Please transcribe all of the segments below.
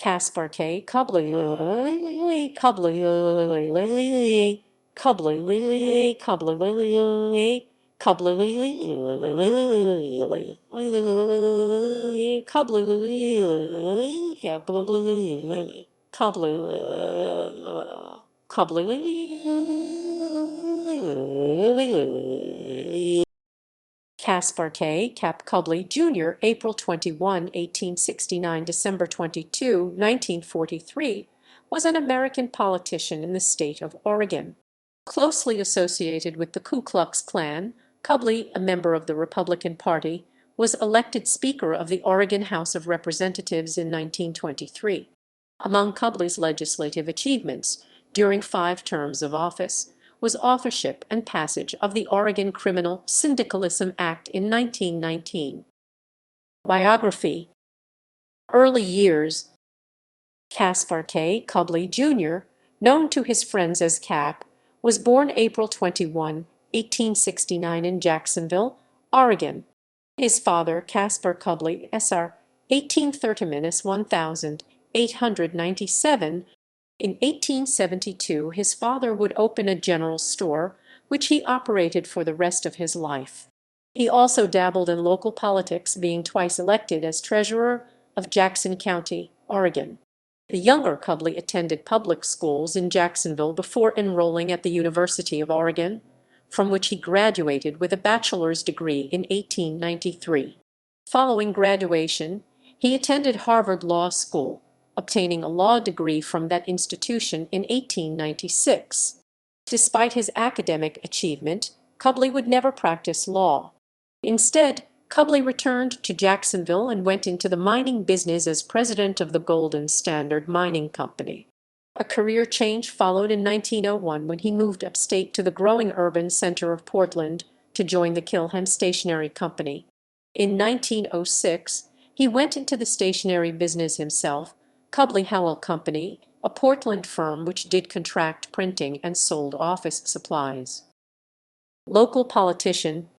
Kaspar K. Kubli, Kubli, Kubli, Kubli, Kubli, Kaspar K. Cap Kubli, Jr., April 21, 1869, December 22, 1943, was an American politician in the state of Oregon. Closely associated with the Ku Klux Klan, Kubli, a member of the Republican Party, was elected Speaker of the Oregon House of Representatives in 1923. Among Kubli's legislative achievements during 5 terms of office was authorship and passage of the Oregon Criminal Syndicalism Act in 1919. Biography. Early years. Kaspar K. Kubli, Jr., known to his friends as Cap, was born April 21, 1869 in Jacksonville, Oregon. His father, Kaspar Kubli, Sr. 1830–1897. In 1872, his father would open a general store, which he operated for the rest of his life. He also dabbled in local politics, being twice elected as treasurer of Jackson County, Oregon. The younger Kubli attended public schools in Jacksonville before enrolling at the University of Oregon, from which he graduated with a bachelor's degree in 1893. Following graduation, he attended Harvard Law School, obtaining a law degree from that institution in 1896. Despite his academic achievement, Kubli would never practice law. Instead, Kubli returned to Jacksonville and went into the mining business as president of the Golden Standard Mining Company. A career change followed in 1901 when he moved upstate to the growing urban center of Portland to join the Kilham Stationery Company. In 1906, he went into the stationery business himself, Kubli Howell Company, a Portland firm which did contract printing and sold office supplies. Local politician.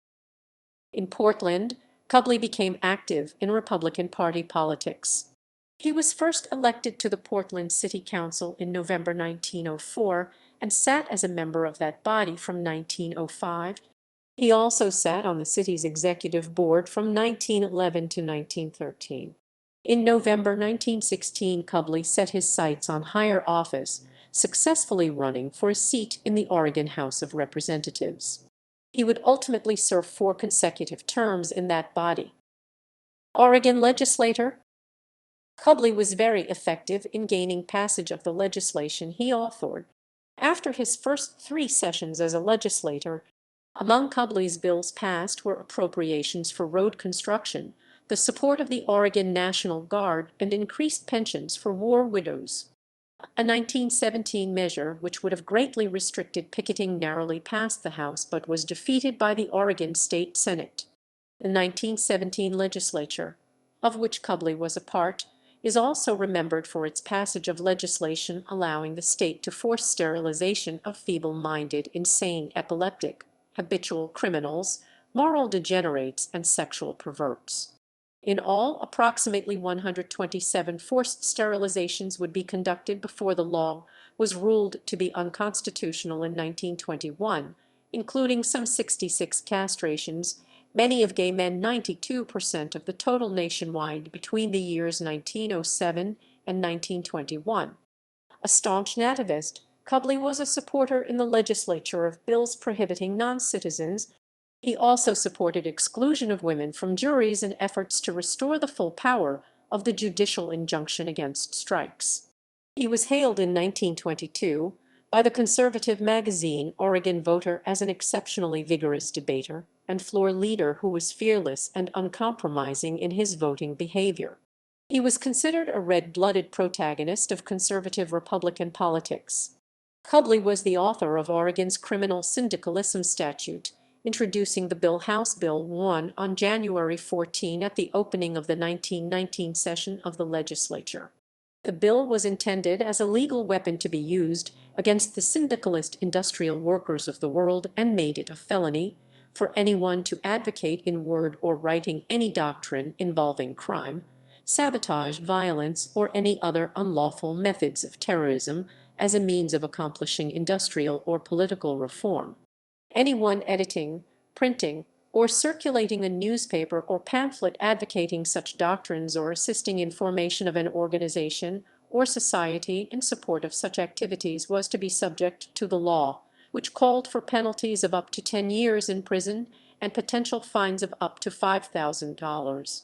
In Portland, Kubli became active in Republican Party politics. He was first elected to the Portland City Council in November 1904 and sat as a member of that body from 1905. He also sat on the city's executive board from 1911 to 1913. In November 1916, Kubli set his sights on higher office, successfully running for a seat in the Oregon House of Representatives. He would ultimately serve 4 consecutive terms in that body. Oregon legislator. Kubli was very effective in gaining passage of the legislation he authored. After his first 3 sessions as a legislator, among Kubli's bills passed were appropriations for road construction, the support of the Oregon National Guard, and increased pensions for war widows. A 1917 measure which would have greatly restricted picketing narrowly passed the House but was defeated by the Oregon State Senate. The 1917 legislature, of which Kubli was a part, is also remembered for its passage of legislation allowing the state to force sterilization of feeble-minded, insane, epileptic, habitual criminals, moral degenerates, and sexual perverts. In all, approximately 127 forced sterilizations would be conducted before the law was ruled to be unconstitutional in 1921, including some 66 castrations, many of gay men, 92% of the total nationwide between the years 1907 and 1921. A staunch nativist, Kubli was a supporter in the legislature of bills prohibiting non-citizens. He also supported exclusion of women from juries and efforts to restore the full power of the judicial injunction against strikes. He was hailed in 1922 by the conservative magazine Oregon Voter as an exceptionally vigorous debater and floor leader who was fearless and uncompromising in his voting behavior. He was considered a red-blooded protagonist of conservative Republican politics. Kubli was the author of Oregon's Criminal Syndicalism Statute, introducing the bill House Bill 1 on January 14 at the opening of the 1919 session of the legislature. The bill was intended as a legal weapon to be used against the syndicalist industrial workers of the world and made it a felony for anyone to advocate in word or writing any doctrine involving crime, sabotage, violence, or any other unlawful methods of terrorism as a means of accomplishing industrial or political reform. Anyone editing, printing, or circulating a newspaper or pamphlet advocating such doctrines or assisting in formation of an organization or society in support of such activities was to be subject to the law, which called for penalties of up to 10 years in prison and potential fines of up to $5,000.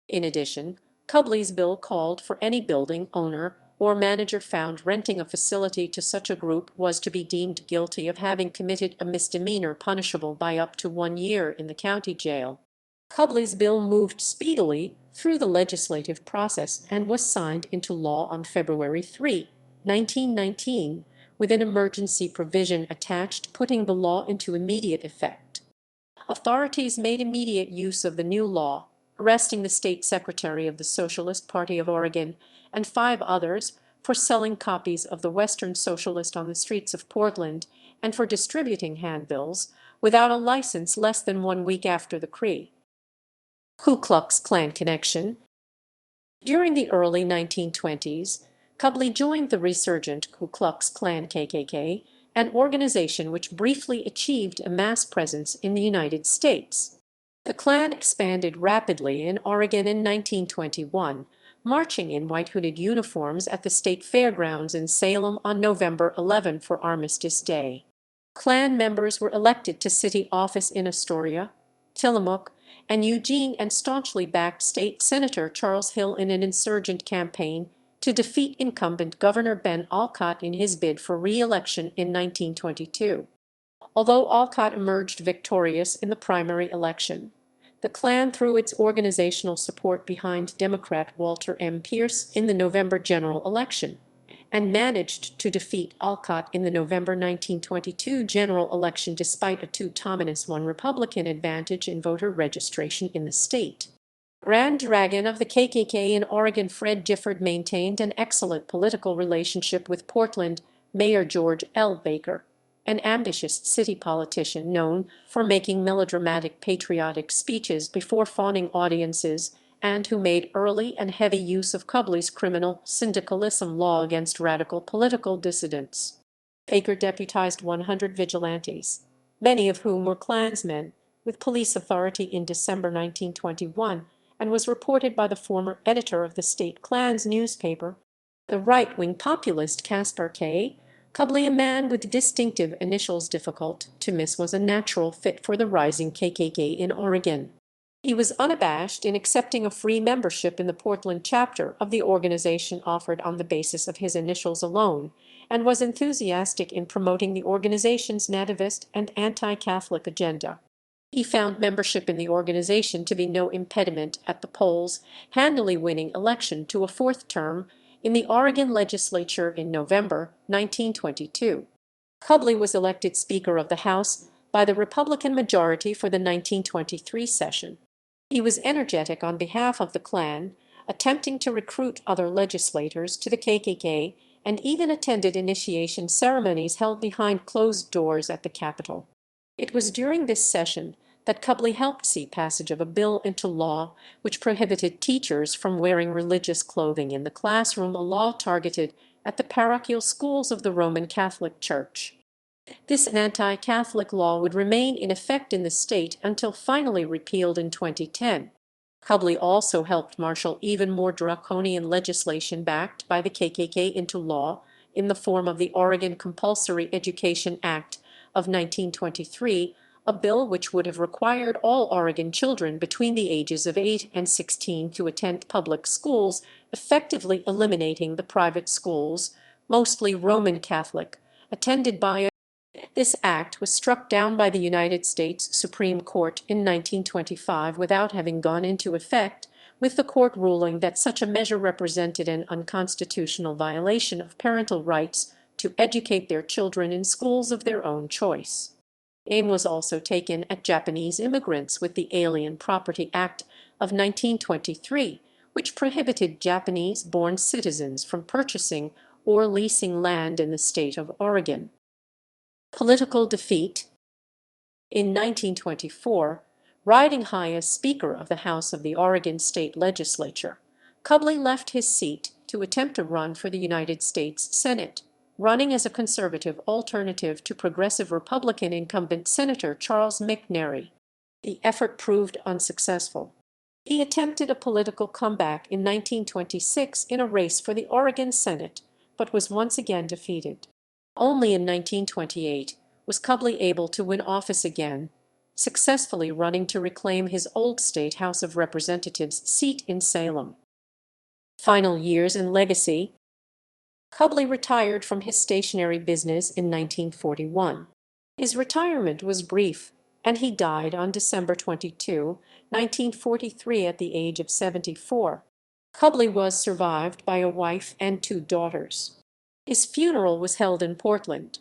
In addition, Kubli's bill called for any building owner or manager found renting a facility to such a group was to be deemed guilty of having committed a misdemeanor punishable by up to 1 year in the county jail. Kubli's bill moved speedily through the legislative process and was signed into law on February 3, 1919, with an emergency provision attached putting the law into immediate effect. Authorities made immediate use of the new law, arresting the state secretary of the Socialist Party of Oregon and 5 others for selling copies of the Western Socialist on the streets of Portland and for distributing handbills without a license less than 1 week after the Ku Klux Klan connection. During the early 1920s, Kubli joined the resurgent Ku Klux Klan (KKK), an organization which briefly achieved a mass presence in the United States. The Klan expanded rapidly in Oregon in 1921, marching in white hooded uniforms at the state fairgrounds in Salem on November 11 for Armistice Day. Klan members were elected to city office in Astoria, Tillamook, and Eugene and staunchly backed State Senator Charles Hill in an insurgent campaign to defeat incumbent Governor Ben Alcott in his bid for re-election in 1922. Although Alcott emerged victorious in the primary election, the Klan threw its organizational support behind Democrat Walter M. Pierce in the November general election, and managed to defeat Alcott in the November 1922 general election despite a 2-1 Republican advantage in voter registration in the state. Grand Dragon of the KKK in Oregon Fred Gifford maintained an excellent political relationship with Portland Mayor George L. Baker, an ambitious city politician known for making melodramatic patriotic speeches before fawning audiences and who made early and heavy use of Kubli's criminal syndicalism law against radical political dissidents. Baker deputized 100 vigilantes, many of whom were Klansmen, with police authority in December 1921, and was reported by the former editor of the state Klan's newspaper, the right-wing populist Kaspar K. Kubli, a man with distinctive initials difficult to miss, was a natural fit for the rising KKK in Oregon. He was unabashed in accepting a free membership in the Portland chapter of the organization offered on the basis of his initials alone, and was enthusiastic in promoting the organization's nativist and anti-Catholic agenda. He found membership in the organization to be no impediment at the polls, handily winning election to a 4th term in the Oregon legislature in November 1922. Kubli was elected Speaker of the House by the Republican majority for the 1923 session. He was energetic on behalf of the Klan, attempting to recruit other legislators to the KKK, and even attended initiation ceremonies held behind closed doors at the Capitol. It was during this session that Kubli helped see passage of a bill into law which prohibited teachers from wearing religious clothing in the classroom, a law targeted at the parochial schools of the Roman Catholic Church. This anti-Catholic law would remain in effect in the state until finally repealed in 2010. Kubli also helped marshal even more draconian legislation backed by the KKK into law in the form of the Oregon Compulsory Education Act of 1923, a bill which would have required all Oregon children between the ages of 8 and 16 to attend public schools, effectively eliminating the private schools, mostly Roman Catholic, attended by This act was struck down by the United States Supreme Court in 1925 without having gone into effect, with the court ruling that such a measure represented an unconstitutional violation of parental rights to educate their children in schools of their own choice. Aim was also taken at Japanese immigrants with the Alien Property Act of 1923, which prohibited Japanese-born citizens from purchasing or leasing land in the state of Oregon. Political defeat. In 1924, riding high as Speaker of the House of the Oregon State Legislature, Kubli left his seat to attempt a run for the United States Senate, running as a conservative alternative to progressive Republican incumbent Senator Charles McNary. The effort proved unsuccessful. He attempted a political comeback in 1926 in a race for the Oregon Senate, but was once again defeated. Only in 1928 was Kubli able to win office again, successfully running to reclaim his old state House of Representatives seat in Salem. Final years and legacy. Kubli retired from his stationery business in 1941. His retirement was brief, and he died on December 22, 1943 at the age of 74. Kubli was survived by a wife and two daughters. His funeral was held in Portland.